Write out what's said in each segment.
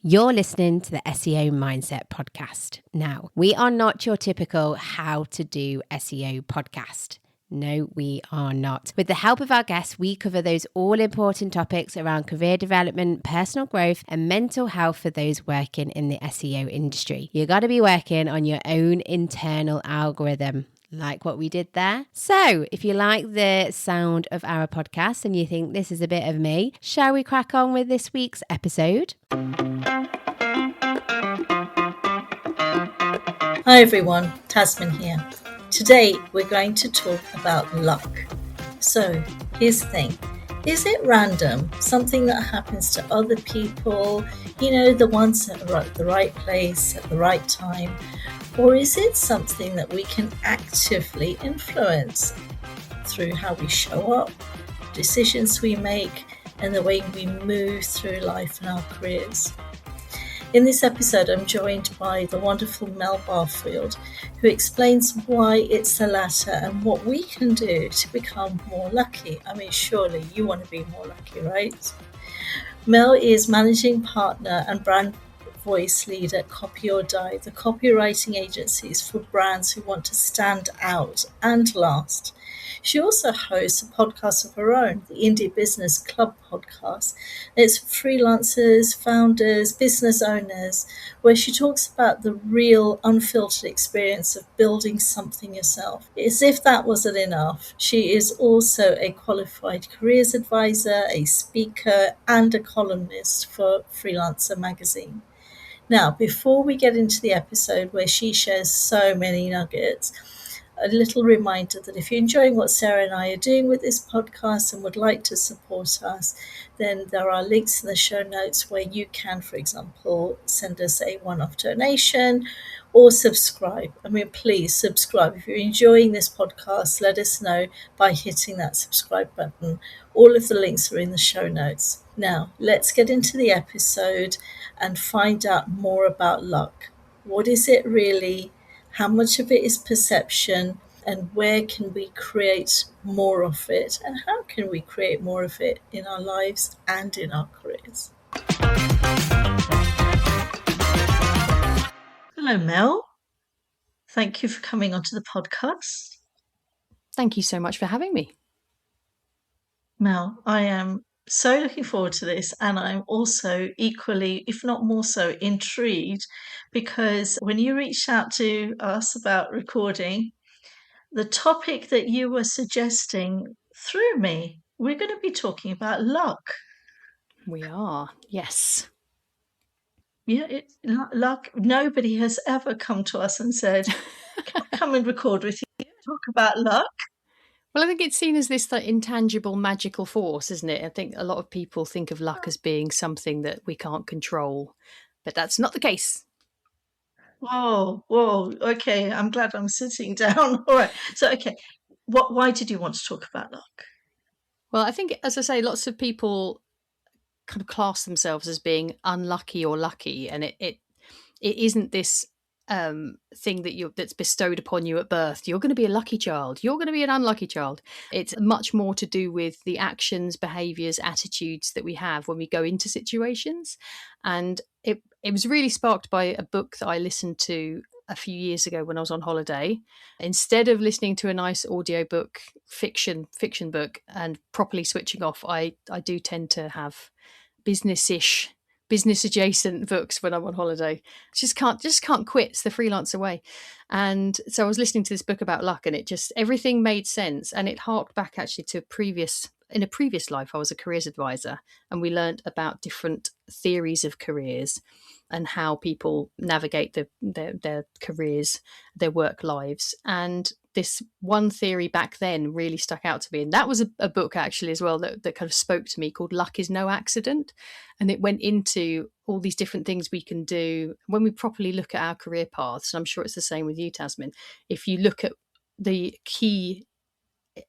You're listening to the SEO Mindset Podcast. Now, we are not your typical how to do SEO podcast. No, we are not. With the help of our guests, we cover those all-important topics around career development, personal growth, and mental health for those working in the SEO industry. You got to be working on your own internal algorithm. Like what we did there. So if you like the sound of our podcast and you think this is a bit of me, shall we crack on with this week's episode? Hi everyone, Tazmin here. Today we're going to talk about luck. So here's the thing. Is it random? Something that happens to other people? You know, the ones that are at the right place at the right time? Or is it something that we can actively influence through how we show up, decisions we make, and the way we move through life and our careers? In this episode, I'm joined by the wonderful Mel Barfield, who explains why it's the latter and what we can do to become more lucky. I mean, surely you want to be more lucky, right? Mel is managing partner and brand voice lead at Copy or Die, the copywriting agencies for brands who want to stand out and last. She also hosts a podcast of her own, the Indie Business Club podcast. It's freelancers, founders, business owners, where she talks about the real unfiltered experience of building something yourself. As if that wasn't enough, she is also a qualified careers advisor, a speaker, and a columnist for Freelancer Magazine. Now, before we get into the episode where she shares so many nuggets, a little reminder that if you're enjoying what Sarah and I are doing with this podcast and would like to support us, then there are links in the show notes where you can, for example, send us a one-off donation or subscribe. I mean, please subscribe. If you're enjoying this podcast, let us know by hitting that subscribe button. All of the links are in the show notes. Now, let's get into the episode and find out more about luck. What is it really? How much of it is perception? And where can we create more of it? And how can we create more of it in our lives and in our careers? Hello, Mel. Thank you for coming onto the podcast. Thank you so much for having me. Mel, I am so looking forward to this, and I'm also equally, if not more so, intrigued because when you reached out to us about recording, the topic that you were suggesting threw me. We're going to be talking about luck. We are, yes. Yeah, luck. Nobody has ever come to us and said, "Can I come and record with you? Talk about luck." Well, I think it's seen as this intangible magical force, isn't it? I think a lot of people think of luck as being something that we can't control, but that's not the case. Whoa. Okay, I'm glad I'm sitting down. All right. So, okay, why did you want to talk about luck? Well, I think, as I say, lots of people kind of class themselves as being unlucky or lucky, and it isn't this thing that's bestowed upon you at birth. You're going to be a lucky child. You're going to be an unlucky child. It's much more to do with the actions, behaviors, attitudes that we have when we go into situations. And it was really sparked by a book that I listened to a few years ago when I was on holiday. Instead of listening to a nice audiobook, fiction book, and properly switching off, I do tend to have business adjacent books when I'm on holiday. Just can't quit. It's the freelancer way. And so I was listening to this book about luck, and everything made sense. And it harked back actually to in a previous life. I was a careers advisor, and we learned about different theories of careers and how people navigate their careers, their work lives. And this one theory back then really stuck out to me. And that was a book actually as well that kind of spoke to me, called Luck is No Accident. And it went into all these different things we can do when we properly look at our career paths. And I'm sure it's the same with you, Tazmin. If you look at the key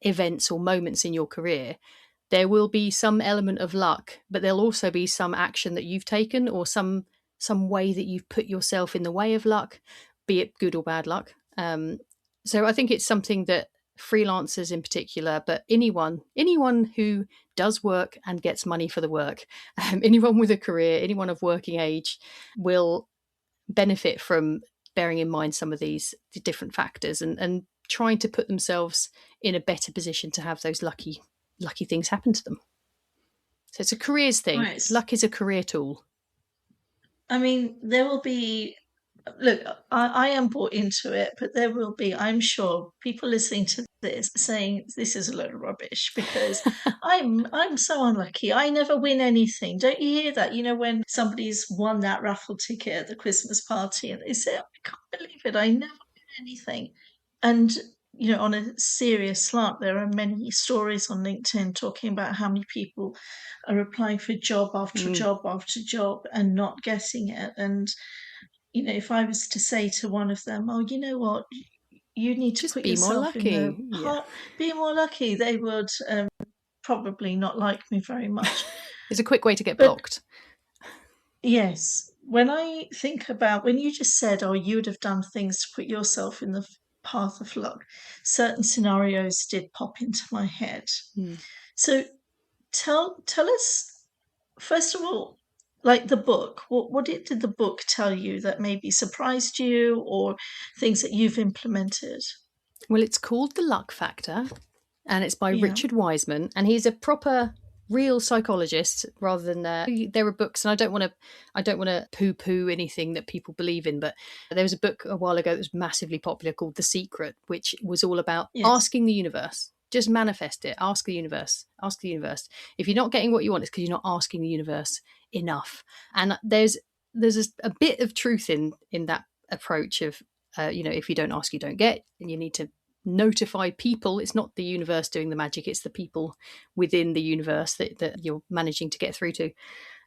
events or moments in your career, there will be some element of luck, but there'll also be some action that you've taken or some way that you've put yourself in the way of luck, be it good or bad luck. So I think it's something that freelancers in particular, but anyone who does work and gets money for the work, anyone with a career, anyone of working age will benefit from bearing in mind some of these different factors and trying to put themselves in a better position to have those lucky things happen to them. So it's a careers thing. Right. Luck is a career tool. I mean, there will be, look, I am bought into it, but there will be, I'm sure, people listening to this saying this is a load of rubbish because I'm so unlucky. I never win anything. Don't you hear that? You know, when somebody's won that raffle ticket at the Christmas party and they say, I can't believe it, I never win anything. And you know, on a serious slant, there are many stories on LinkedIn talking about how many people are applying for job after job after job and not getting it. And, you know, if I was to say to one of them, oh, you know what, you need to Just put be more yourself in lucky. the be more lucky, they would probably not like me very much. It's a quick way to get blocked. Yes. When I think about when you just said, oh, you would have done things to put yourself in the path of luck, certain scenarios did pop into my head. So tell us, first of all, like the book, what did the book tell you that maybe surprised you or things that you've implemented? Well, it's called The Luck Factor, and it's by Richard Wiseman, and he's a proper real psychologist rather than there are books, and I don't want to poo-poo anything that people believe in, but there was a book a while ago that was massively popular called The Secret, which was all about asking the universe. Just manifest it. Ask the universe. Ask the universe. If you're not getting what you want, it's because you're not asking the universe enough. And there's a bit of truth in that approach of, you know, if you don't ask, you don't get, and you need to notify people. It's not the universe doing the magic. It's the people within the universe that you're managing to get through to.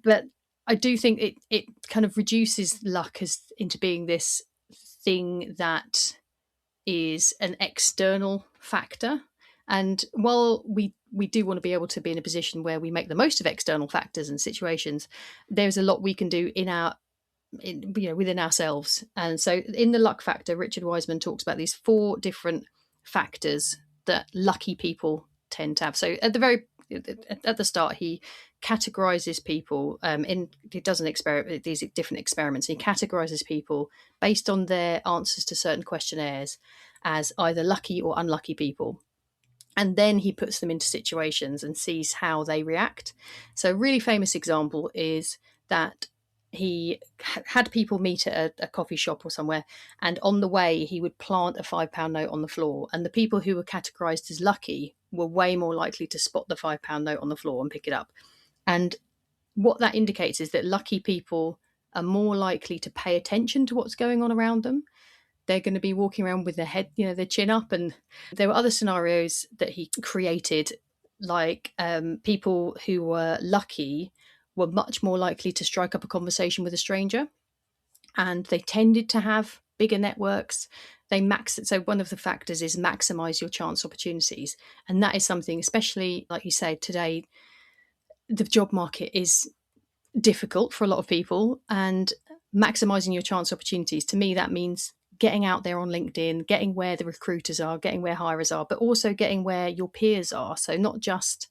But I do think it kind of reduces luck into being this thing that is an external factor. And while we do want to be able to be in a position where we make the most of external factors and situations, there's a lot we can do within ourselves. And so in The Luck Factor, Richard Wiseman talks about these 4 different factors that lucky people tend to have. So at the start, he categorizes people he does these different experiments. He categorizes people based on their answers to certain questionnaires as either lucky or unlucky people. And then he puts them into situations and sees how they react. So a really famous example is that he had people meet at a coffee shop or somewhere, and on the way he would plant a £5 note on the floor, and the people who were categorized as lucky were way more likely to spot the £5 note on the floor and pick it up. And what that indicates is that lucky people are more likely to pay attention to what's going on around them. They're going to be walking around with their head, their chin up. And there were other scenarios that he created, like people who were lucky were much more likely to strike up a conversation with a stranger, and they tended to have bigger networks. So one of the factors is maximize your chance opportunities, and that is something, especially like you said today, the job market is difficult for a lot of people, and maximizing your chance opportunities, to me, that means getting out there on LinkedIn, getting where the recruiters are, getting where hirers are, but also getting where your peers are. So not just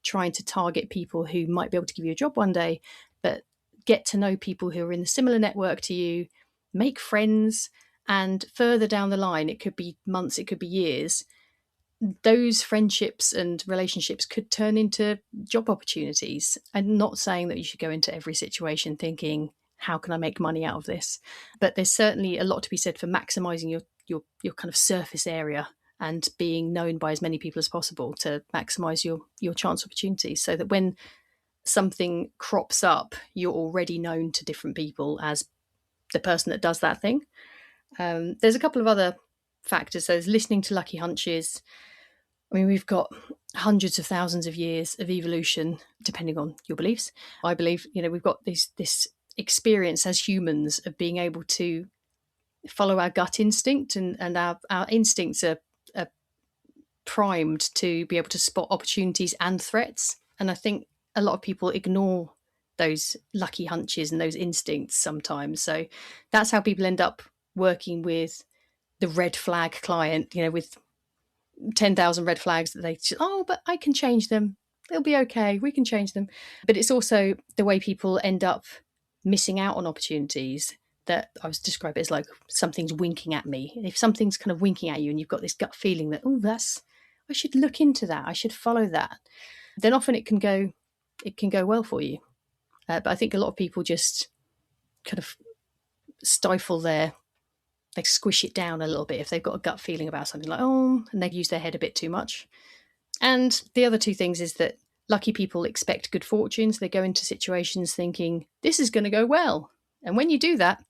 trying to target people who might be able to give you a job one day, but get to know people who are in a similar network to you, make friends, and further down the line, it could be months, it could be years, those friendships and relationships could turn into job opportunities. I'm not saying that you should go into every situation thinking, how can I make money out of this? But there's certainly a lot to be said for maximizing your kind of surface area and being known by as many people as possible to maximize your chance opportunities, so that when something crops up, you're already known to different people as the person that does that thing. There's a couple of other factors. So there's listening to lucky hunches. I mean, we've got hundreds of thousands of years of evolution, depending on your beliefs. I believe, we've got this experience as humans of being able to follow our gut instinct, and our instincts are primed to be able to spot opportunities and threats. And I think a lot of people ignore those lucky hunches and those instincts sometimes. So that's how people end up working with the red flag client, with 10,000 red flags that but I can change them. It'll be okay. We can change them. But it's also the way people end up missing out on opportunities that I was describing as like something's winking at me. If something's kind of winking at you and you've got this gut feeling that, I should look into that, I should follow that, then often it can go well for you. But I think a lot of people just kind of they squish it down a little bit if they've got a gut feeling about something, like, and they use their head a bit too much. And the other two things is that lucky people expect good fortune. So they go into situations thinking, this is going to go well. And when you do that,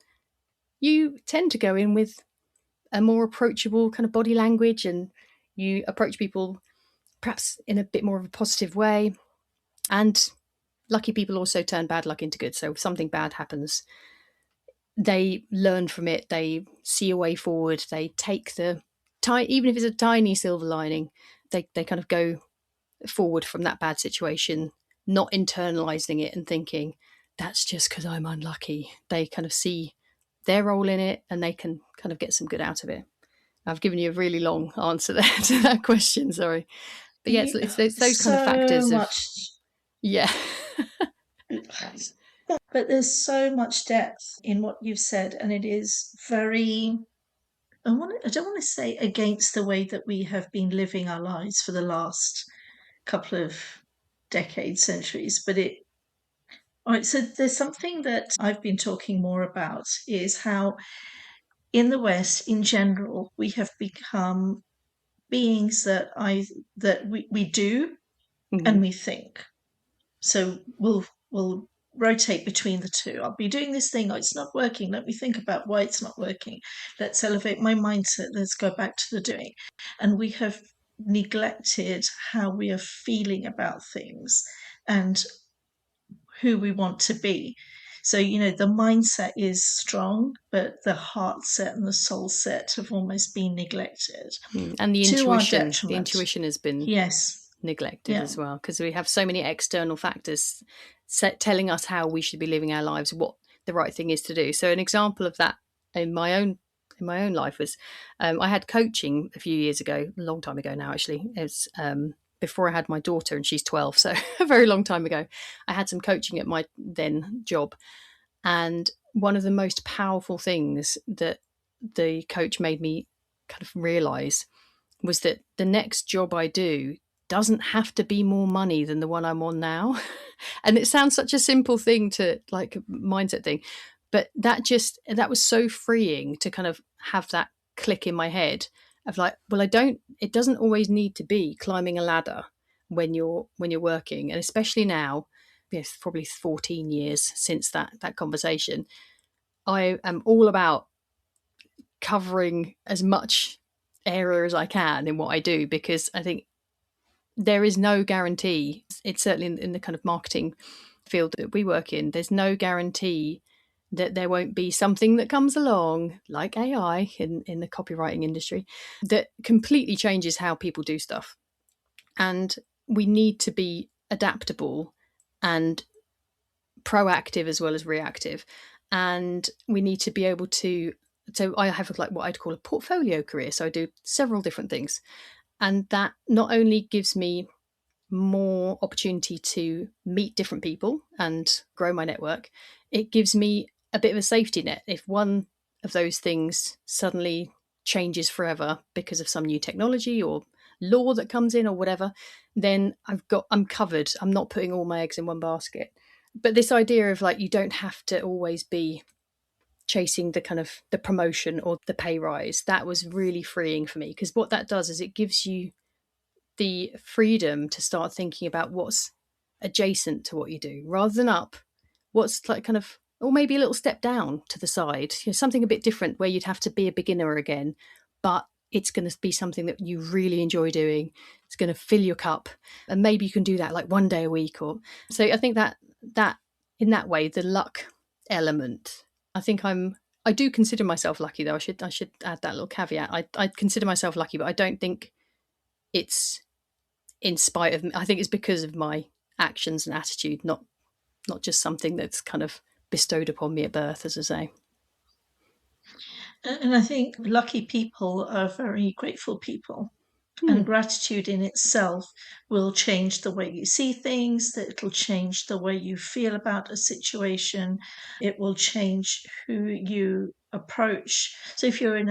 you tend to go in with a more approachable kind of body language, and you approach people perhaps in a bit more of a positive way. And lucky people also turn bad luck into good. So if something bad happens, they learn from it, they see a way forward, they take even if it's a tiny silver lining, they kind of go forward from that bad situation, not internalizing it and thinking, that's just because I'm unlucky. They kind of see their role in it and they can kind of get some good out of it. I've given you a really long answer there to that question, sorry. But yeah, it's those kind of factors. Yeah. But there's so much depth in what you've said, and it is very, I don't want to say against the way that we have been living our lives for the last couple of decades, centuries, but all right, so there's something that I've been talking more about, is how in the West, in general, we have become beings that we do and we think. So we'll rotate between the two. I'll be doing this thing, it's not working. Let me think about why it's not working. Let's elevate my mindset. Let's go back to the doing. And we have neglected how we are feeling about things and who we want to be. So, the mindset is strong, but the heart set and the soul set have almost been neglected. And the intuition has been neglected as well, because we have so many external factors telling us how we should be living our lives, what the right thing is to do. So an example of that in my own life was I had coaching a few years ago, a long time ago now actually. It was before I had my daughter, and she's 12, so a very long time ago. I had some coaching at my then job, and one of the most powerful things that the coach made me kind of realize was that the next job I do doesn't have to be more money than the one I'm on now. And it sounds such a simple thing, to like a mindset thing, but that was so freeing to kind of have that click in my head of like, well, it doesn't always need to be climbing a ladder when you're working. And especially now, yes, probably 14 years since that conversation, I am all about covering as much area as I can in what I do, because I think there is no guarantee. It's certainly in the kind of marketing field that we work in, there's no guarantee that there won't be something that comes along, like AI in the copywriting industry, that completely changes how people do stuff. And we need to be adaptable and proactive as well as reactive. And we need to be able to, so I have like what I'd call a portfolio career. So I do several different things. And that not only gives me more opportunity to meet different people and grow my network, it gives me a bit of a safety net. If one of those things suddenly changes forever because of some new technology or law that comes in or whatever, then I'm covered. I'm not putting all my eggs in one basket. But this idea of like, you don't have to always be chasing the kind of the promotion or the pay rise, that was really freeing for me, because what that does is it gives you the freedom to start thinking about what's adjacent to what you do rather than up, what's like kind of, or maybe a little step down to the side, something a bit different where you'd have to be a beginner again, but it's going to be something that you really enjoy doing. It's going to fill your cup, and maybe you can do that like one day a week. Or so I think that in that way, the luck element, I think I do consider myself lucky, though. I should add that little caveat. I consider myself lucky, but I don't think it's in spite of me. I think it's because of my actions and attitude, not just something that's kind of bestowed upon me at birth, as I say. And I think lucky people are very grateful people. And gratitude in itself will change the way you see things, that it'll change the way you feel about a situation. It will change who you approach. So if you're in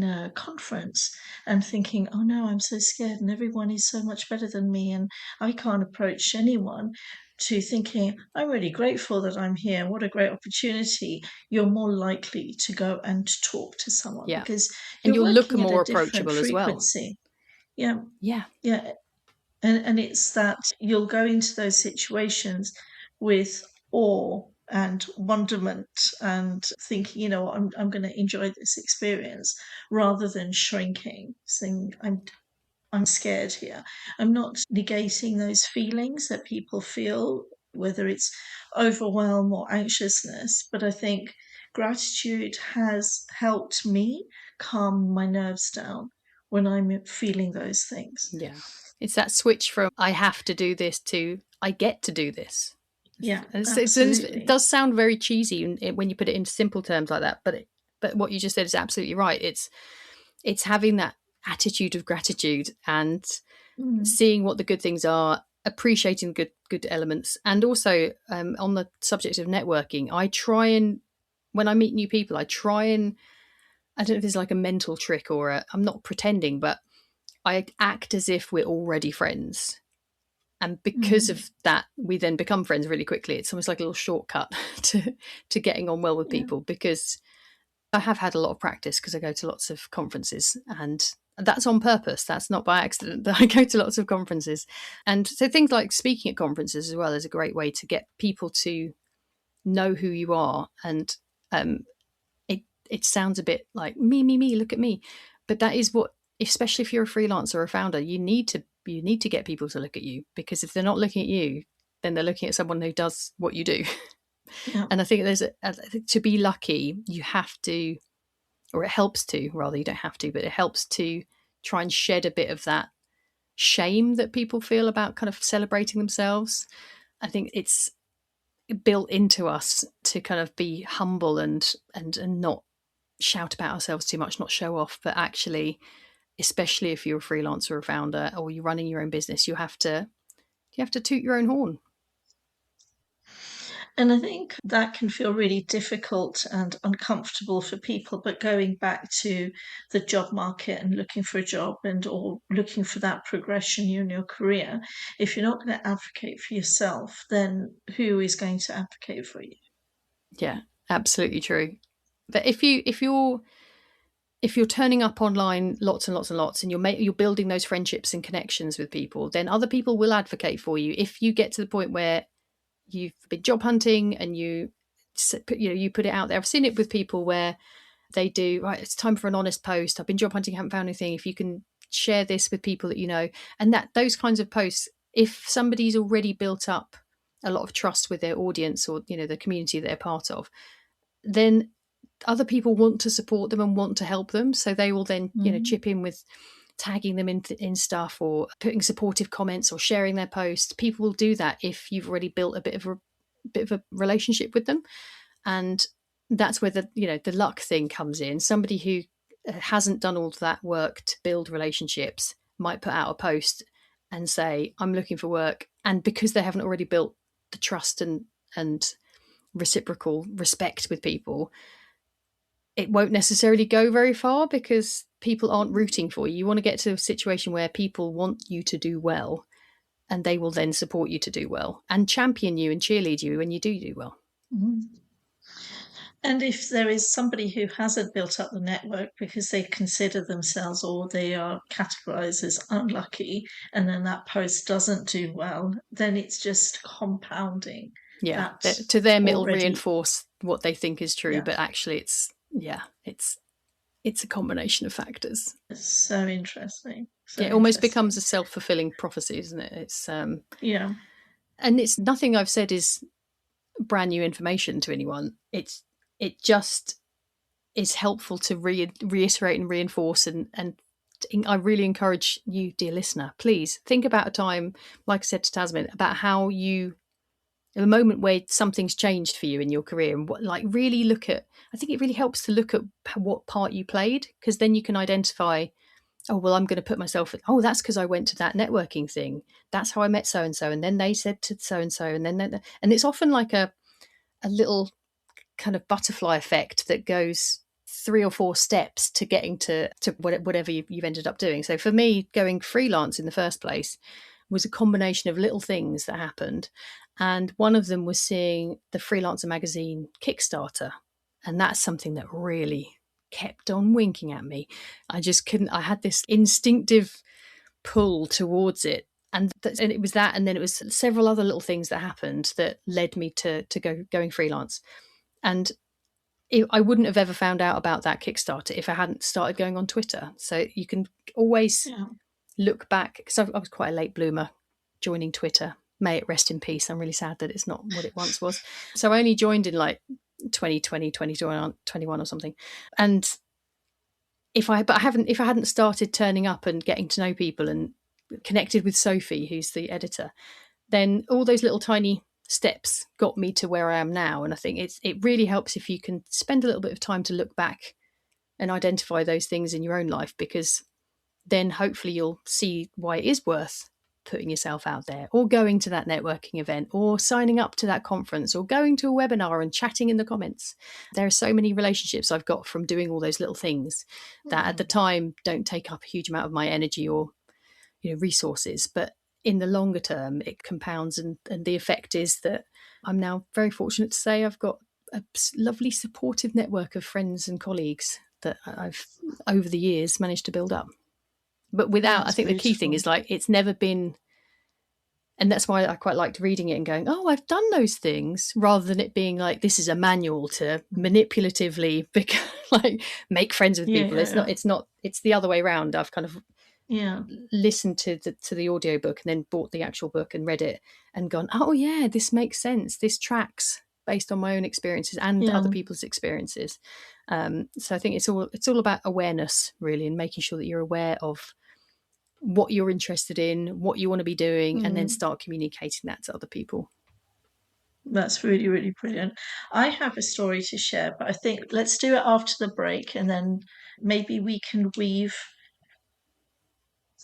a conference and thinking, oh no, I'm so scared and everyone is so much better than me and I can't approach anyone, to thinking, I'm really grateful that I'm here, what a great opportunity, you're more likely to go and talk to someone because and you're you'll look working more at a different approachable as well. frequency. Yeah. Yeah. Yeah. And it's that you'll go into those situations with awe and wonderment and thinking, you know, I'm going to enjoy this experience rather than shrinking, saying, I'm scared here. I'm not negating those feelings that people feel, whether it's overwhelm or anxiousness, but I think gratitude has helped me calm my nerves down when I'm feeling those things. Yeah. It's that switch from I have to do this to I get to do this. Yeah, it does sound very cheesy when you put it into simple terms like that, but what you just said is absolutely right. It's having that attitude of gratitude and seeing what the good things are, appreciating good elements, and also on the subject of networking, I try and when I meet new people, I don't know if there's like a mental trick or I'm not pretending, but I act as if we're already friends. And because of that, we then become friends really quickly. It's almost like a little shortcut to getting on well with people, because I have had a lot of practice because I go to lots of conferences, and that's on purpose. That's not by accident that I go to lots of conferences. And so things like speaking at conferences as well is a great way to get people to know who you are. And it sounds a bit like me, look at me. But that is what, especially if you're a freelancer or a founder, you need to get people to look at you, because if they're not looking at you, then they're looking at someone who does what you do. Yeah. And I think to be lucky, you have to, or it helps to, rather, you don't have to, but it helps to try and shed a bit of that shame that people feel about kind of celebrating themselves. I think it's built into us to kind of be humble and not shout about ourselves too much, not show off, but actually, especially if you're a freelancer or a founder or you're running your own business, you have to toot your own horn. And I think that can feel really difficult and uncomfortable for people. But going back to the job market and looking for a job or looking for that progression in your career, if you're not going to advocate for yourself, then who is going to advocate for you? Yeah, absolutely true. But if you're turning up online lots and lots and lots, and you're building those friendships and connections with people, then other people will advocate for you. If you get to the point where you've been job hunting and you put it out there, I've seen it with people where they do, right, it's time for an honest post. I've been job hunting, haven't found anything. If you can share this with people that you know, and those kinds of posts, if somebody's already built up a lot of trust with their audience or the community that they're part of, then other people want to support them and want to help them. So they will then, chip in with tagging them in stuff or putting supportive comments or sharing their posts. People will do that if you've already built a bit of a relationship with them. And that's where the luck thing comes in. Somebody who hasn't done all of that work to build relationships might put out a post and say, I'm looking for work. And because they haven't already built the trust and reciprocal respect with people, it won't necessarily go very far because people aren't rooting for you. You want to get to a situation where people want you to do well, and they will then support you to do well and champion you and cheerlead you when you do well. Mm-hmm. And if there is somebody who hasn't built up the network because they consider themselves or they are categorized as unlucky, and then that post doesn't do well, then it's just compounding. Yeah, to them it'll reinforce what they think is true, but actually it's a combination of factors. It's so interesting. It almost becomes a self-fulfilling prophecy, isn't it? It's and it's nothing I've said is brand new information to anyone. It just is helpful to reiterate and reinforce, and I really encourage you, dear listener, please think about a time, like I said to Tazmin, about how you, the moment where something's changed for you in your career, and really look at, I think it really helps to look at what part you played, because then you can identify oh, well, I'm going to put myself, oh, that's because I went to that networking thing. That's how I met so-and-so. And then they said to so-and-so. And then, and it's often like a little kind of butterfly effect that goes 3 or 4 steps to getting to whatever you've ended up doing. So for me, going freelance in the first place was a combination of little things that happened. And one of them was seeing the Freelancer Magazine Kickstarter. And that's something that really kept on winking at me. I just couldn't, I had this instinctive pull towards it. And it was that, and then it was several other little things that happened that led me to going freelance. And I wouldn't have ever found out about that Kickstarter if I hadn't started going on Twitter. So you can always look back, because I was quite a late bloomer joining Twitter. May it rest in peace. I'm really sad that it's not what it once was. So I only joined in like 2020, 2021 or something. And if I hadn't started turning up and getting to know people and connected with Sophie, who's the editor, then all those little tiny steps got me to where I am now. And I think it really helps if you can spend a little bit of time to look back and identify those things in your own life, because then hopefully you'll see why it is worth putting yourself out there, or going to that networking event, or signing up to that conference, or going to a webinar and chatting in the comments. There are so many relationships I've got from doing all those little things that at the time don't take up a huge amount of my energy or resources, but in the longer term it compounds, and the effect is that I'm now very fortunate to say I've got a lovely supportive network of friends and colleagues that I've over the years managed to build up. But without, I think the key thing is like, it's never been, and that's why I quite liked reading it and going, oh, I've done those things, rather than it being like, this is a manual to manipulatively make friends with people. It's the other way around. I've kind of listened to the audiobook and then bought the actual book and read it and gone, oh yeah, this makes sense. This tracks based on my own experiences and other people's experiences. So I think it's all about awareness, really, and making sure that you're aware of what you're interested in, what you want to be doing, and then start communicating that to other people. That's really, really brilliant. I have a story to share, but I think let's do it after the break, and then maybe we can weave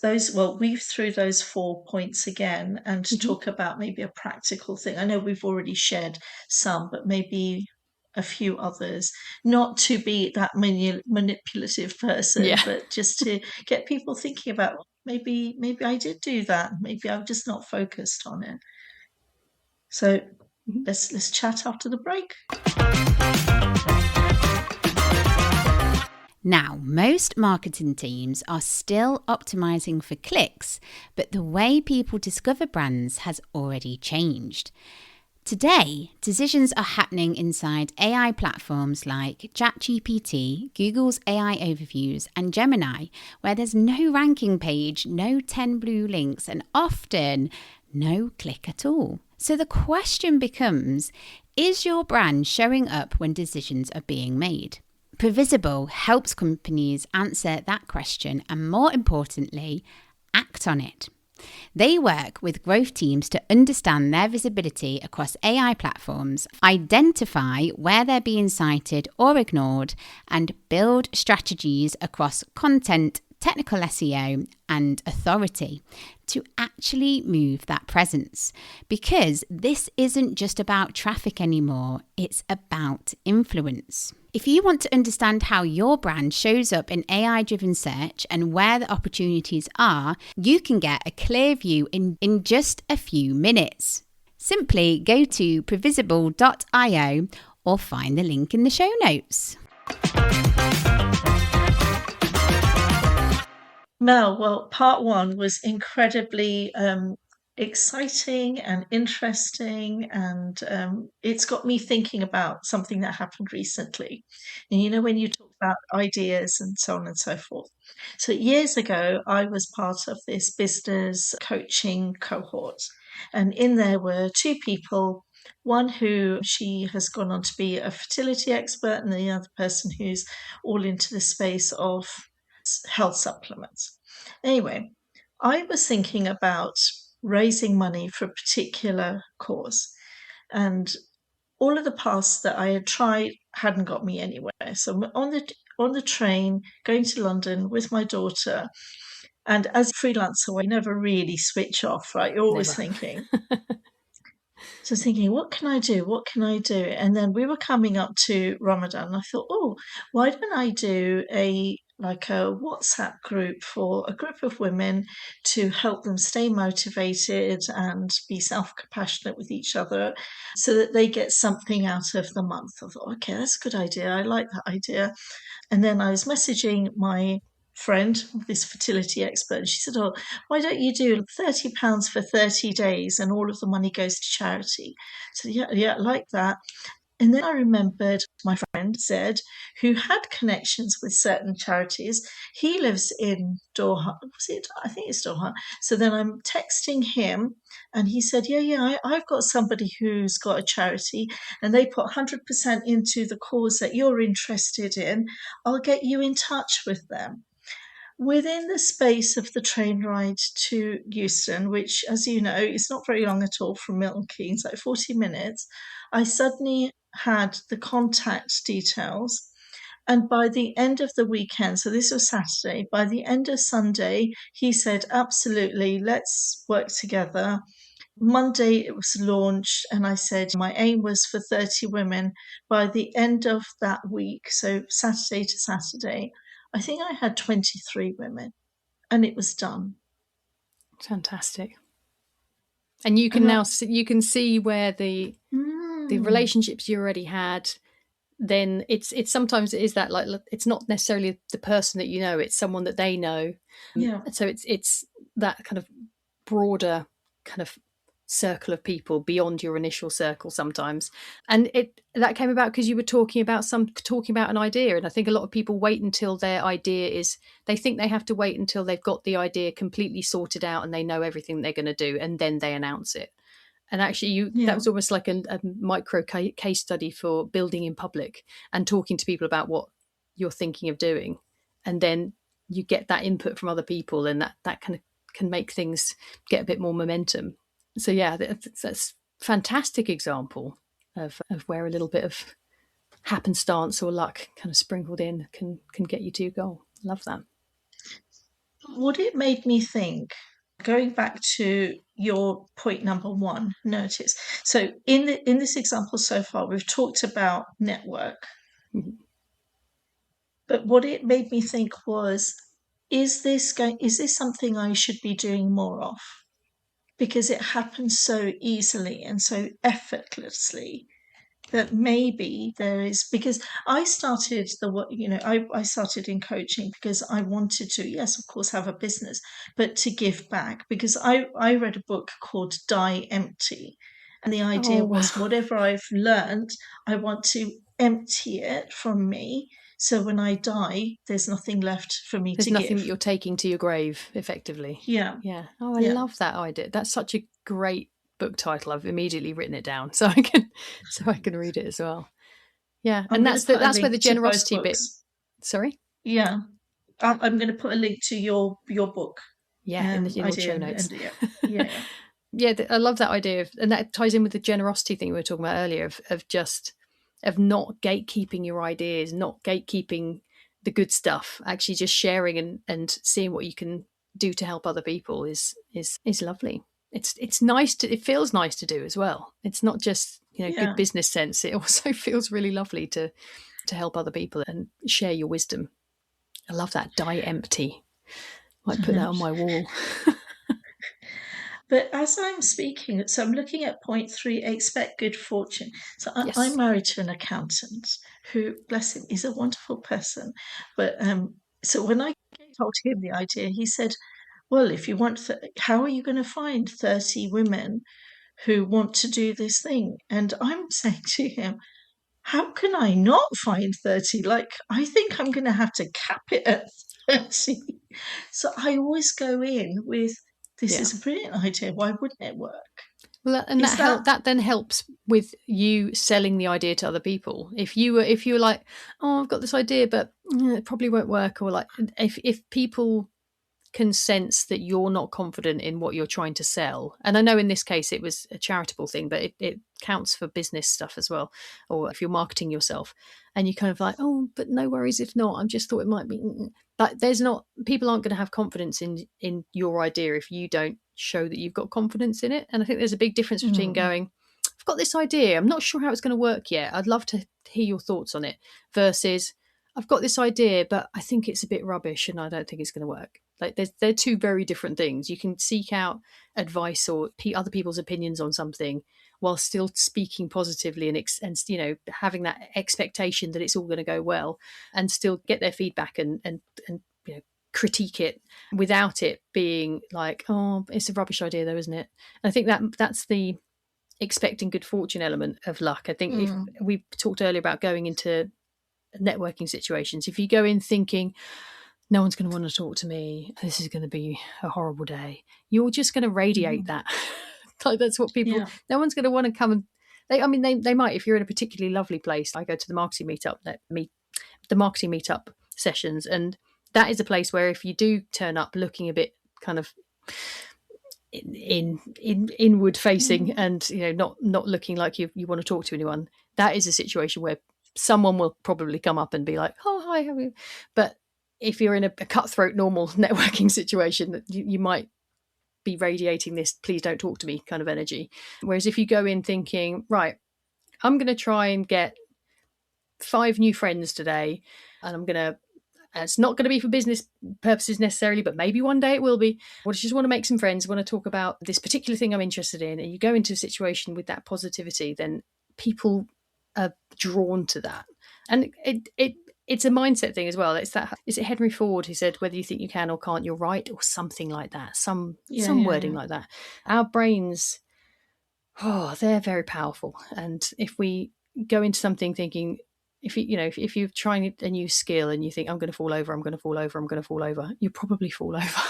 through those 4 points again and talk about maybe a practical thing. I know we've already shared some, but maybe a few others, not to be that manipulative person, but just to get people thinking about, maybe I did do that. Maybe I'm just not focused on it. So let's chat after the break. Now, most marketing teams are still optimizing for clicks, but the way people discover brands has already changed. Today, decisions are happening inside AI platforms like ChatGPT, Google's AI overviews, and Gemini, where there's no ranking page, no 10 blue links, and often no click at all. So the question becomes, is your brand showing up when decisions are being made? Previsible helps companies answer that question and, more importantly, act on it. They work with growth teams to understand their visibility across AI platforms, identify where they're being cited or ignored, and build strategies across content, technical SEO, and authority to actually move that presence. Because this isn't just about traffic anymore, it's about influence. If you want to understand how your brand shows up in AI-driven search and where the opportunities are, you can get a clear view in just a few minutes. Simply go to previsible.io or find the link in the show notes. Mel, well, part one was incredibly exciting and interesting, and it's got me thinking about something that happened recently. And when you talk about ideas and so on and so forth. So years ago, I was part of this business coaching cohort, and in there were 2 people. One who she has gone on to be a fertility expert, and the other person who's all into the space of health supplements. Anyway, I was thinking about raising money for a particular cause, and all of the past that I had tried hadn't got me anywhere. So I'm on the train going to London with my daughter. And as a freelancer, I never really switch off, right? You're always thinking. So I was thinking, what can I do? What can I do? And then we were coming up to Ramadan. And I thought, oh, why don't I do a WhatsApp group for a group of women to help them stay motivated and be self-compassionate with each other so that they get something out of the month. I thought, okay, that's a good idea. I like that idea. And then I was messaging my friend, this fertility expert, and she said, oh, why don't you do £30 for 30 days and all of the money goes to charity? So yeah, I like that. And then I remembered my friend Zed, who had connections with certain charities. He lives in Doha. I think it's Doha. So then I'm texting him and he said, I've got somebody who's got a charity and they put 100% into the cause that you're interested in. I'll get you in touch with them. Within the space of the train ride to Euston, which, as you know, is not very long at all from Milton Keynes, like 40 minutes, I suddenly had the contact details. And by the end of the weekend, so this was Saturday, by the end of Sunday, he said, absolutely, let's work together. Monday it was launched, and I said my aim was for 30 women. By the end of that week, so Saturday to Saturday, I think I had 23 women, and it was done. Fantastic. And you can you can see where the relationships you already had. Then it's sometimes it is that, like, it's not necessarily the person that you know, it's someone that they know. Yeah. So it's that kind of broader kind of circle of people beyond your initial circle sometimes. And that came about because you were talking about an idea. And I think a lot of people wait until their idea they think they have to wait until they've got the idea completely sorted out and they know everything they're going to do, and then they announce it. And actually that was almost like a micro case study for building in public and talking to people about what you're thinking of doing. And then you get that input from other people, and that kind of can make things get a bit more momentum. So yeah, that's a fantastic example of where a little bit of happenstance or luck kind of sprinkled in can get you to your goal. Love that. What it made me think, going back to your point number one, notice. So in this example so far, we've talked about network. Mm-hmm. But what it made me think was, is this something I should be doing more of? Because it happens so easily and so effortlessly that maybe there is, because I started I started in coaching because I wanted to, yes, of course, have a business, but to give back, because I read a book called Die Empty. And the idea was, whatever I've learned, I want to empty it from me. So when I die, there's nothing left for me to give. There's nothing that you're taking to your grave, effectively. Yeah. Yeah. Oh, I love that idea. That's such a great book title. I've immediately written it down so I can read it as well. Yeah. And that's where the generosity bit. Sorry? Yeah. I'm going to put a link to your book. Yeah, in the show notes. Yeah. Yeah, I love that idea and that ties in with the generosity thing we were talking about earlier of not gatekeeping your ideas, not gatekeeping the good stuff, actually just sharing and seeing what you can do to help other people is lovely. It's nice it feels nice to do as well. It's not just, good business sense. It also feels really lovely to help other people and share your wisdom. I love that. Die empty. Might put that on my wall. But as I'm speaking, so I'm looking at point 3, expect good fortune. So I'm married to an accountant who, bless him, is a wonderful person. But so when I told him the idea, he said, well, if you want, how are you going to find 30 women who want to do this thing? And I'm saying to him, how can I not find 30? Like, I think I'm going to have to cap it at 30. So I always go in with, this is a brilliant idea. Why wouldn't it work? Well, and that then helps with you selling the idea to other people. If you were like, oh, I've got this idea, but it probably won't work, or like, if people can sense that you're not confident in what you're trying to sell, and I know in this case it was a charitable thing, but it counts for business stuff as well, or if you're marketing yourself and you kind of like, oh, but no worries if not, I just thought it might be. But people aren't going to have confidence in your idea if you don't show that you've got confidence in it. And I think there's a big difference between going, I've got this idea, I'm not sure how it's going to work yet, I'd love to hear your thoughts on it, versus I've got this idea, but I think it's a bit rubbish and I don't think it's going to work. Like they're two very different things. You can seek out advice or other people's opinions on something while still speaking positively and having that expectation that it's all going to go well, and still get their feedback and critique it without it being like, oh, it's a rubbish idea though, isn't it? And I think that's the expecting good fortune element of luck. I think if we talked earlier about going into networking situations, if you go in thinking no one's going to want to talk to me, this is going to be a horrible day, you're just going to radiate that. Like that's what people, no one's going to want to come and they might, if you're in a particularly lovely place. I go to the marketing meetup sessions, and that is a place where if you do turn up looking a bit kind of inward facing and not looking like you want to talk to anyone, that is a situation where someone will probably come up and be like, oh, hi, how are you? But if you're in a cutthroat normal networking situation, you might be radiating this please don't talk to me kind of energy. Whereas if you go in thinking, right, I'm going to try and get 5 new friends today, and it's not going to be for business purposes necessarily, but maybe one day it will be. I just want to make some friends, I want to talk about this particular thing I'm interested in, and you go into a situation with that positivity, then people are drawn to that. And it's a mindset thing as well. Is it Henry Ford who said, whether you think you can or can't, you're right, or something like that, some wording like that. Our brains, they're very powerful. And if we go into something thinking, if you're trying a new skill and you think, I'm going to fall over, you probably fall over.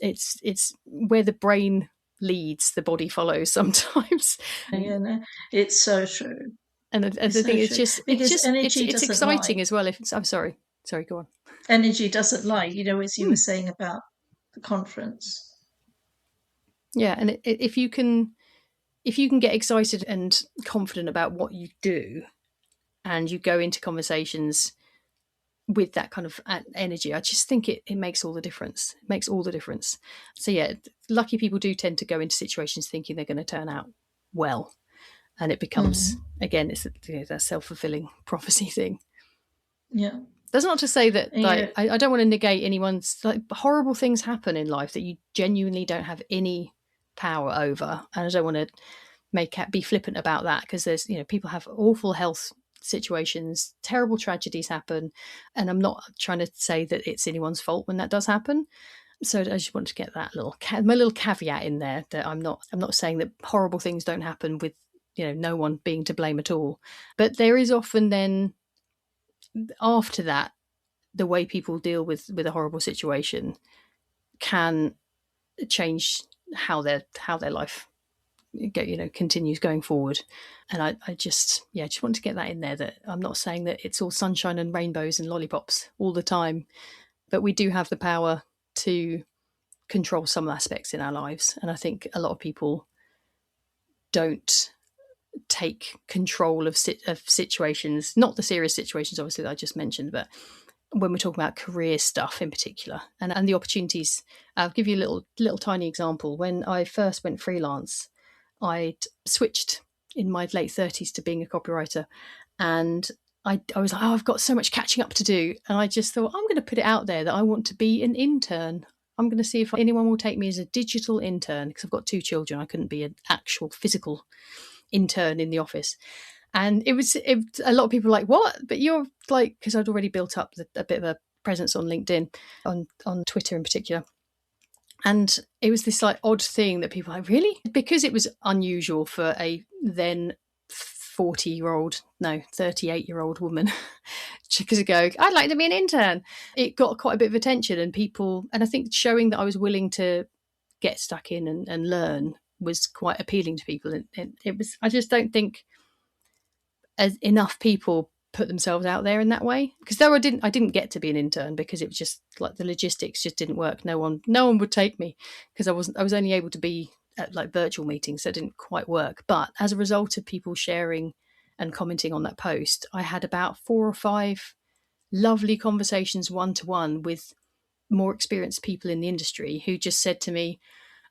It's where the brain leads, the body follows sometimes. It's so true. And the thing is, it's exciting as well. I'm sorry, go on. Energy doesn't lie, as you were saying about the conference. Yeah, and if you can get excited and confident about what you do, and you go into conversations with that kind of energy, I just think it makes all the difference. It makes all the difference. So yeah, lucky people do tend to go into situations thinking they're going to turn out well. And it becomes, again, it's that self-fulfilling prophecy thing. Yeah. That's not to say that I don't want to negate anyone's, horrible things happen in life that you genuinely don't have any power over. And I don't want to be flippant about that, because there's, people have awful health situations, terrible tragedies happen. And I'm not trying to say that it's anyone's fault when that does happen. So I just want to get that my little caveat in there, that I'm not saying that horrible things don't happen with, no one being to blame at all. But there is often then, after that, the way people deal with a horrible situation can change how their life continues going forward. And I just want to get that in there, that I'm not saying that it's all sunshine and rainbows and lollipops all the time, but we do have the power to control some aspects in our lives. And I think a lot of people don't take control of situations, not the serious situations obviously that I just mentioned, but when we're talking about career stuff in particular, and the opportunities. I'll give you a little tiny example. When I first went freelance, I'd switched in my late 30s to being a copywriter, and I was like, I've got so much catching up to do, and I just thought, I'm going to put it out there that I want to be an intern. I'm going to see if anyone will take me as a digital intern, because I've got 2 children. I couldn't be an actual physical intern in the office. And a lot of people were like, what? But you're like, because I'd already built up a bit of a presence on LinkedIn, on Twitter in particular. And it was this odd thing that people were like, really? Because it was unusual for a then 38-year-old woman to go, I'd like to be an intern. It got quite a bit of attention, and I think showing that I was willing to get stuck in and learn was quite appealing to people. And it was, I just don't think enough people put themselves out there in that way, because though I didn't get to be an intern, because it was just the logistics just didn't work. No one would take me, because I was only able to be like virtual meetings, so it didn't quite work. But as a result of people sharing and commenting on that post, I had about 4 or 5 lovely conversations one-to-one with more experienced people in the industry who just said to me,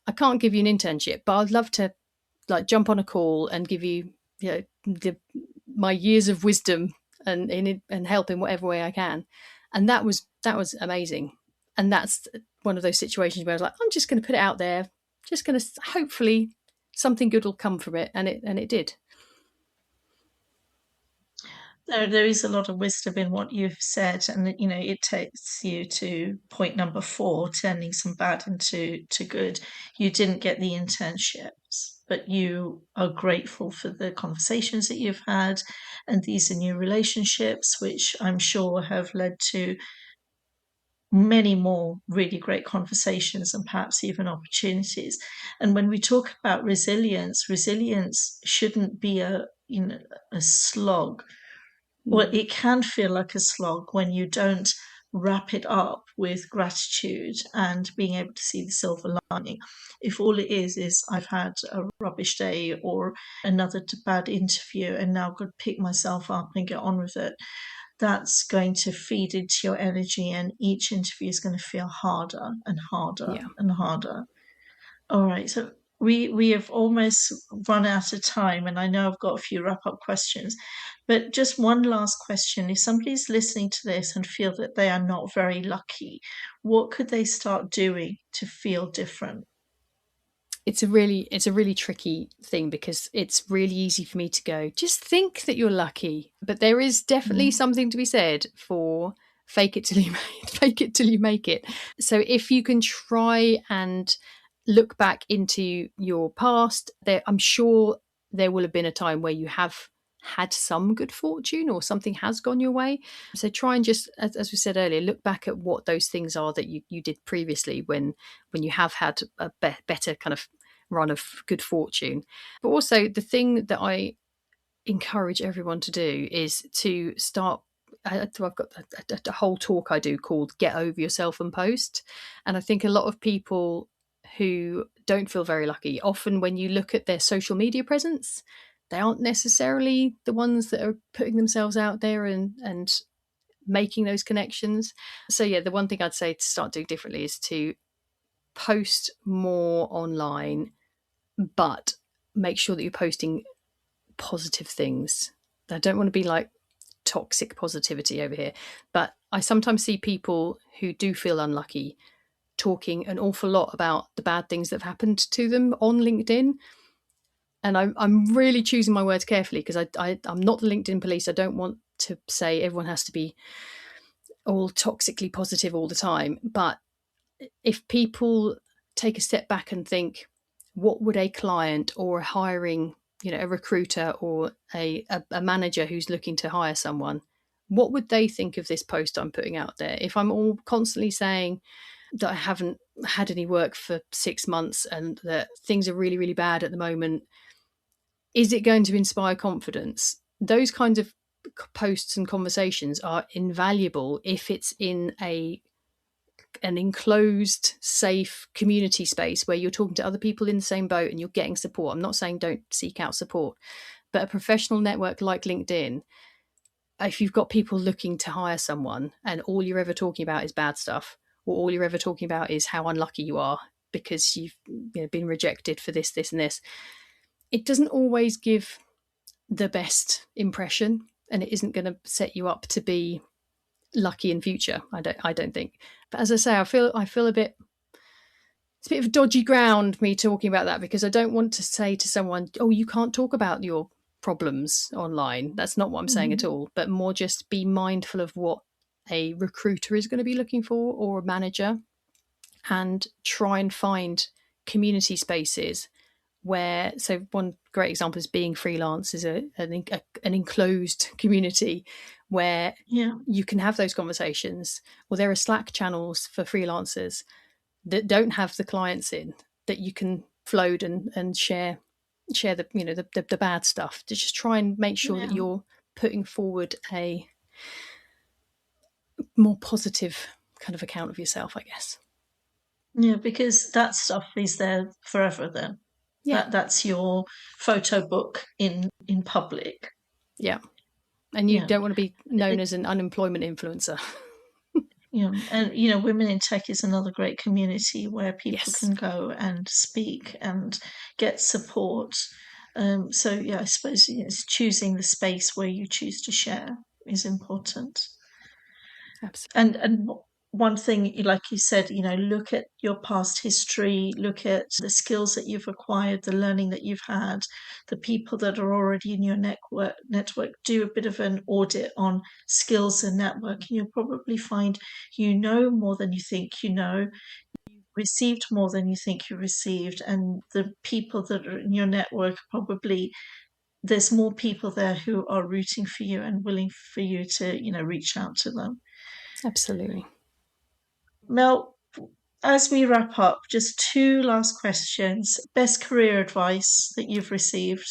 I can't give you an internship, but I'd love to like jump on a call and give you, my years of wisdom and help in whatever way I can. And that was amazing. And that's one of those situations where I was like, I'm just going to put it out there, just going to, hopefully something good will come from it. And it did. There is a lot of wisdom in what you've said, and it takes you to point number 4, turning some bad into good. You didn't get the internships, but you are grateful for the conversations that you've had, and these are new relationships, which I'm sure have led to many more really great conversations and perhaps even opportunities. And when we talk about resilience shouldn't be a slog. Well, it can feel like a slog when you don't wrap it up with gratitude and being able to see the silver lining. If all it is I've had a rubbish day or another bad interview and now I've got to pick myself up and get on with it, that's going to feed into your energy, and each interview is going to feel harder and harder and harder. All right, so we have almost run out of time, and I know I've got a few wrap-up questions, but just one last question. If somebody's listening to this and feel that they are not very lucky, what could they start doing to feel different? It's a really tricky thing, because it's really easy for me to go, just think that you're lucky. But there is definitely something to be said for fake it till you make it. So if you can try and look back into your past, I'm sure there will have been a time where you have had some good fortune or something has gone your way. So try and just, as we said earlier, look back at what those things are that you did previously when you have had a better kind of run of good fortune. But also the thing that I encourage everyone to do is to start. I've got a whole talk I do called Get Over Yourself and Post. And I think a lot of people who don't feel very lucky, often when you look at their social media presence, they aren't necessarily the ones that are putting themselves out there and making those connections. So yeah, the one thing I'd say to start doing differently is to post more online, but make sure that you're posting positive things. I don't want to be like toxic positivity over here, but I sometimes see people who do feel unlucky talking an awful lot about the bad things that have happened to them on LinkedIn. And I'm really choosing my words carefully, because I'm not the LinkedIn police. I don't want to say everyone has to be all toxically positive all the time. But if people take a step back and think, what would a client or a hiring, a recruiter or a manager who's looking to hire someone, what would they think of this post I'm putting out there? If I'm all constantly saying that I haven't had any work for 6 months and that things are really, really bad at the moment, is it going to inspire confidence? Those kinds of posts and conversations are invaluable if it's in an enclosed, safe community space where you're talking to other people in the same boat and you're getting support. I'm not saying don't seek out support, but a professional network like LinkedIn, if you've got people looking to hire someone and all you're ever talking about is bad stuff, or all you're ever talking about is how unlucky you are because you've been rejected for this, and this, it doesn't always give the best impression, and it isn't going to set you up to be lucky in future. I don't think. But as I say, I feel a bit. It's a bit of dodgy ground me talking about that, because I don't want to say to someone, "Oh, you can't talk about your problems online." That's not what I'm saying at all. But more just be mindful of what a recruiter is going to be looking for, or a manager, and try and find community spaces where, so one great example is Being Freelance is an enclosed community where you can have those conversations, or there are Slack channels for freelancers that don't have the clients in, that you can float and share the bad stuff, to just try and make sure that you're putting forward a more positive kind of account of yourself, I guess. Yeah, because that stuff is there forever then. Yeah. That's your photo book in public. Yeah. And you Yeah. don't want to be known as an unemployment influencer. And Women in Tech is another great community where people Yes. can go and speak and get support. So yeah, I suppose it's choosing the space where you choose to share is important. Absolutely. And one thing, like you said, look at your past history, look at the skills that you've acquired, the learning that you've had, the people that are already in your network. Do a bit of an audit on skills and network, and you'll probably find you know more than you think you know, received more than you think you received, and the people that are in your network probably there's more people there who are rooting for you and willing for you to reach out to them. Absolutely. Mel, as we wrap up, just two last questions. Best career advice that you've received?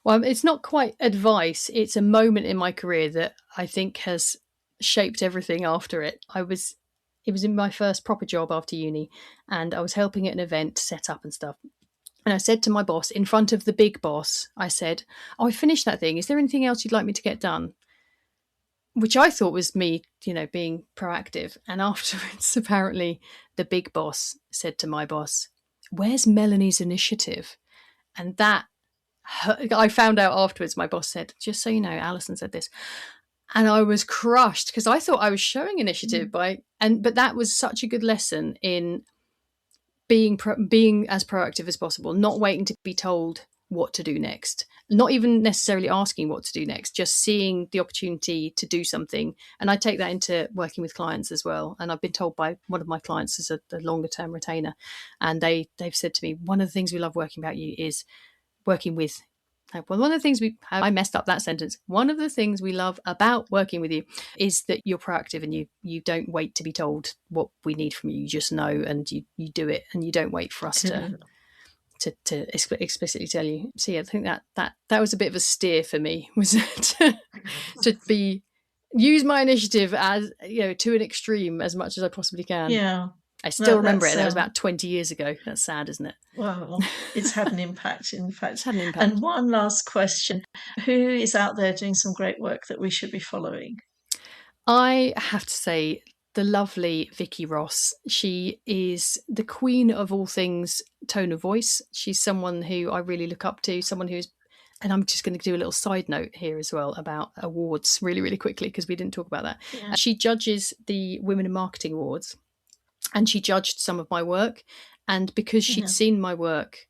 Well, it's not quite advice. It's a moment in my career that I think has shaped everything after it. It was in my first proper job after uni, and I was helping at an event set up and stuff. And I said to my boss, in front of the big boss, I said, "Oh, I finished that thing. Is there anything else you'd like me to get done?" Which I thought was me, being proactive. And afterwards, apparently, the big boss said to my boss, "Where's Melanie's initiative?" And that, I found out afterwards, my boss said, "Just so you know, Alison said this." And I was crushed because I thought I was showing initiative but that was such a good lesson in being as proactive as possible, not waiting to be told what to do next, not even necessarily asking what to do next, just seeing the opportunity to do something. And I take that into working with clients as well. And I've been told by one of my clients as a longer term retainer, and they've said to me, one of the things we love working about you is working with, well, one of the things I messed up that sentence. One of the things we love about working with you is that you're proactive and you don't wait to be told what we need from you. You just know and you do it, and you don't wait for us to explicitly tell you. So yeah, I think that was a bit of a steer for me, was to use my initiative as to an extreme as much as I possibly can. Yeah. I still remember it. That was about 20 years ago. That's sad, isn't it? Well, it's had an impact, in fact. It's had an impact. And one last question. Who is out there doing some great work that we should be following? I have to say, the lovely Vicky Ross. She is the queen of all things tone of voice. She's someone who I really look up to, someone who's, and I'm just going to do a little side note here as well about awards really, really quickly, because we didn't talk about that. Yeah. She judges the Women in Marketing Awards, and she judged some of my work. And because she'd seen my work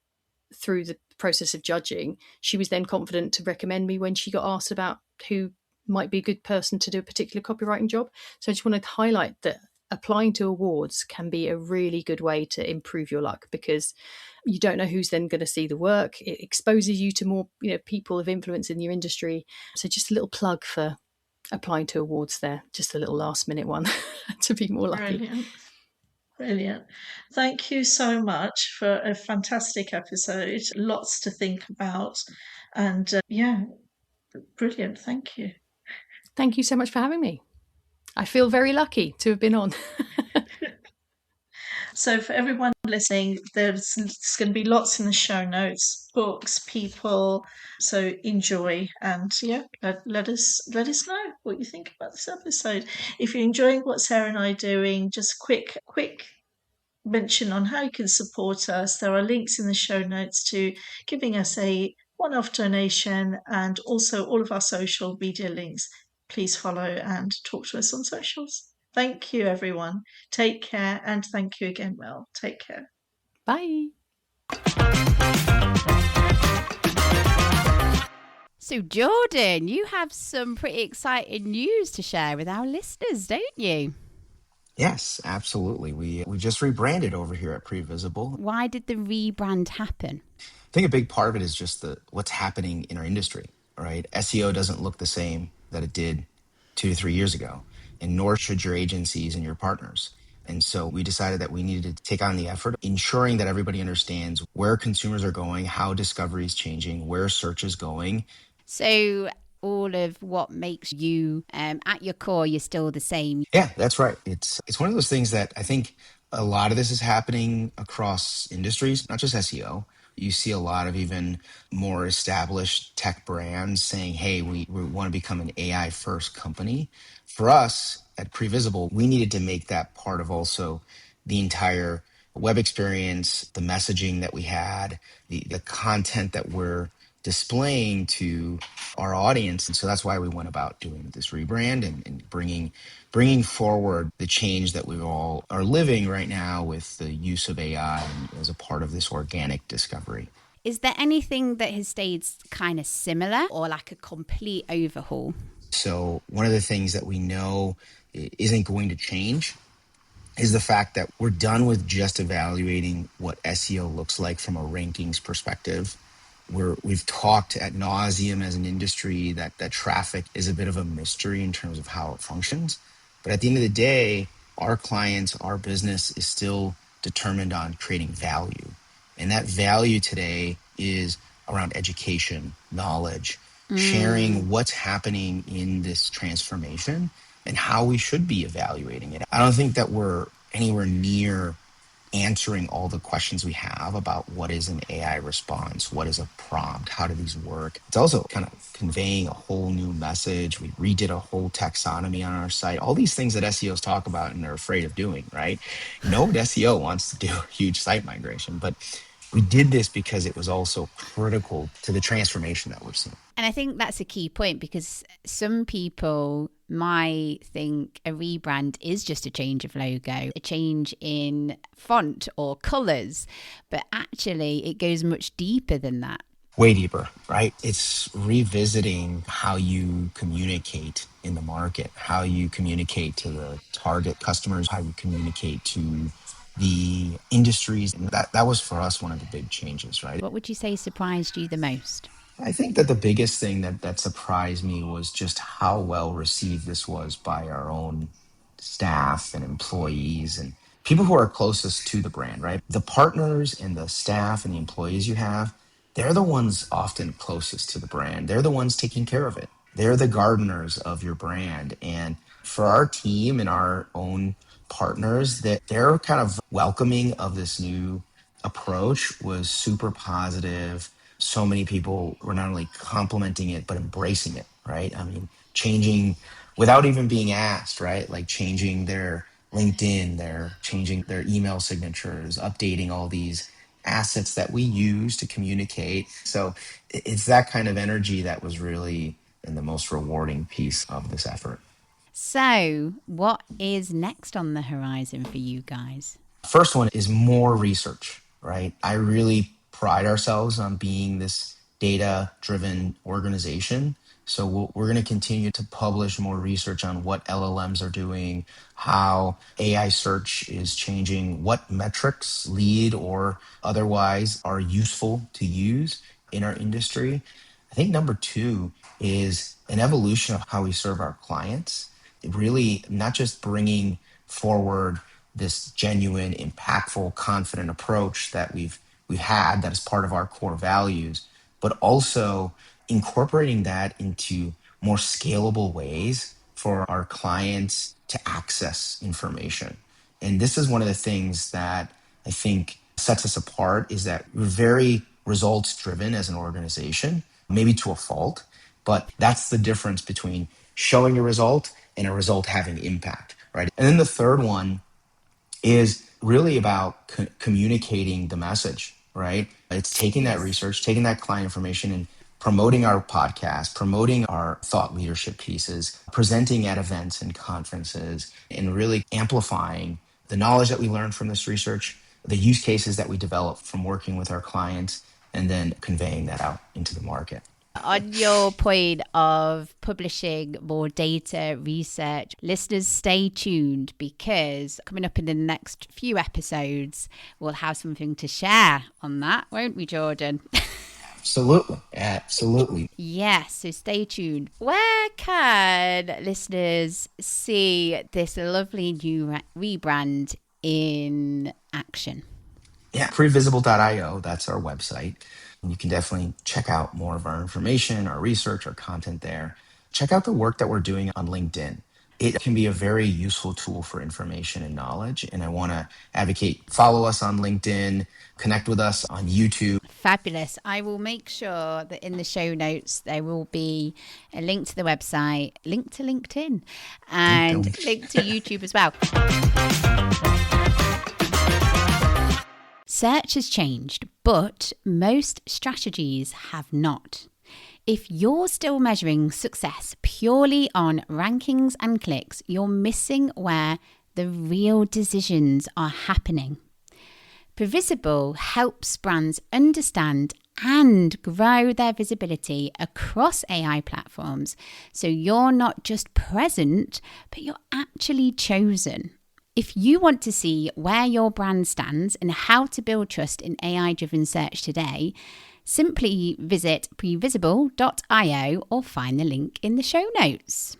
through the process of judging, she was then confident to recommend me when she got asked about who might be a good person to do a particular copywriting job. So I just wanted to highlight that applying to awards can be a really good way to improve your luck, because you don't know who's then going to see the work. It exposes you to more people of influence in your industry. So just a little plug for applying to awards there, just a little last minute one to be more lucky. Brilliant. Thank you so much for a fantastic episode. Lots to think about. And brilliant. Thank you. Thank you so much for having me. I feel very lucky to have been on. So for everyone listening, there's going to be lots in the show notes, books, people. So enjoy, and let us know what you think about this episode. If you're enjoying what Sarah and I are doing, just quick mention on how you can support us. There are links in the show notes to giving us a one-off donation, and also all of our social media links. Please follow and talk to us on socials. Thank you, everyone. Take care, and thank you again, Mel. Take care. Bye. So, Jordan, you have some pretty exciting news to share with our listeners, don't you? Yes, absolutely. We just rebranded over here at Previsible. Why did the rebrand happen? I think a big part of it is just what's happening in our industry, right? SEO doesn't look the same that it did 2 to 3 years ago, and nor should your agencies and your partners. And so we decided that we needed to take on the effort, ensuring that everybody understands where consumers are going, how discovery is changing, where search is going. So all of what makes you, at your core, you're still the same. Yeah, that's right. It's one of those things that I think a lot of this is happening across industries, not just SEO, You see a lot of even more established tech brands saying, hey, we want to become an AI first company. For us at Previsible, we needed to make that part of also the entire web experience, the messaging that we had, the content that we're displaying to our audience. And so that's why we went about doing this rebrand and bringing forward the change that we all are living right now with the use of AI as a part of this organic discovery. Is there anything that has stayed kind of similar or like a complete overhaul? So one of the things that we know isn't going to change is the fact that we're done with just evaluating what SEO looks like from a rankings perspective. We've talked ad nauseum as an industry that traffic is a bit of a mystery in terms of how it functions. But at the end of the day, our clients, our business is still determined on creating value. And that value today is around education, knowledge, sharing what's happening in this transformation and how we should be evaluating it. I don't think that we're anywhere near answering all the questions we have about what is an AI response, what is a prompt, how do these work. It's also kind of conveying a whole new message. We redid a whole taxonomy on our site, all these things that SEOs talk about and they're afraid of doing, right? No SEO wants to do a huge site migration, but we did this because it was also critical to the transformation that we've seen. And I think that's a key point because some people might think a rebrand is just a change of logo, a change in font or colors, but actually it goes much deeper than that. Way deeper, right? It's revisiting how you communicate in the market, how you communicate to the target customers, how you communicate to the industries. And that was for us one of the big changes, right? What would you say surprised you the most? I think that the biggest thing that surprised me was just how well received this was by our own staff and employees and people who are closest to the brand, right? The partners and the staff and the employees you have, they're the ones often closest to the brand. They're the ones taking care of it. They're the gardeners of your brand. And for our team and our own partners, that they're kind of welcoming of this new approach was super positive. So many people were not only complimenting it, but embracing it, right? I mean, changing without even being asked, right? Like changing their LinkedIn, they're changing their email signatures, updating all these assets that we use to communicate. So it's that kind of energy that was really the most rewarding piece of this effort. So, what is next on the horizon for you guys? First one is more research, right? I really pride ourselves on being this data-driven organization. So we're going to continue to publish more research on what LLMs are doing, how AI search is changing, what metrics, lead or otherwise, are useful to use in our industry. I think number two is an evolution of how we serve our clients. It really not just bringing forward this genuine, impactful, confident approach that we've had that is part of our core values, but also incorporating that into more scalable ways for our clients to access information. And this is one of the things that I think sets us apart is that we're very results driven as an organization, maybe to a fault, but that's the difference between showing a result and a result having impact, right? And then the third one is really about communicating the message, right? It's taking that research, taking that client information and promoting our podcast, promoting our thought leadership pieces, presenting at events and conferences, and really amplifying the knowledge that we learned from this research, the use cases that we develop from working with our clients, and then conveying that out into the market. On your point of publishing more data research, listeners, stay tuned because coming up in the next few episodes, we'll have something to share on that, won't we, Jordan? Absolutely. Yes, so stay tuned. Where can listeners see this lovely new rebrand in action? Yeah, previsible.io, that's our website. You can definitely check out more of our information, our research, our content there. Check out the work that we're doing on LinkedIn. it can be a very useful tool for information and knowledge. And I want to advocate, follow us on LinkedIn, connect with us on YouTube. Fabulous. I will make sure that in the show notes there will be a link to the website, link to LinkedIn, and link to YouTube as well. Search has changed, but most strategies have not. If you're still measuring success purely on rankings and clicks, you're missing where the real decisions are happening. Previsible helps brands understand and grow their visibility across AI platforms, so you're not just present, but you're actually chosen. If you want to see where your brand stands and how to build trust in AI-driven search today, simply visit previsible.io or find the link in the show notes.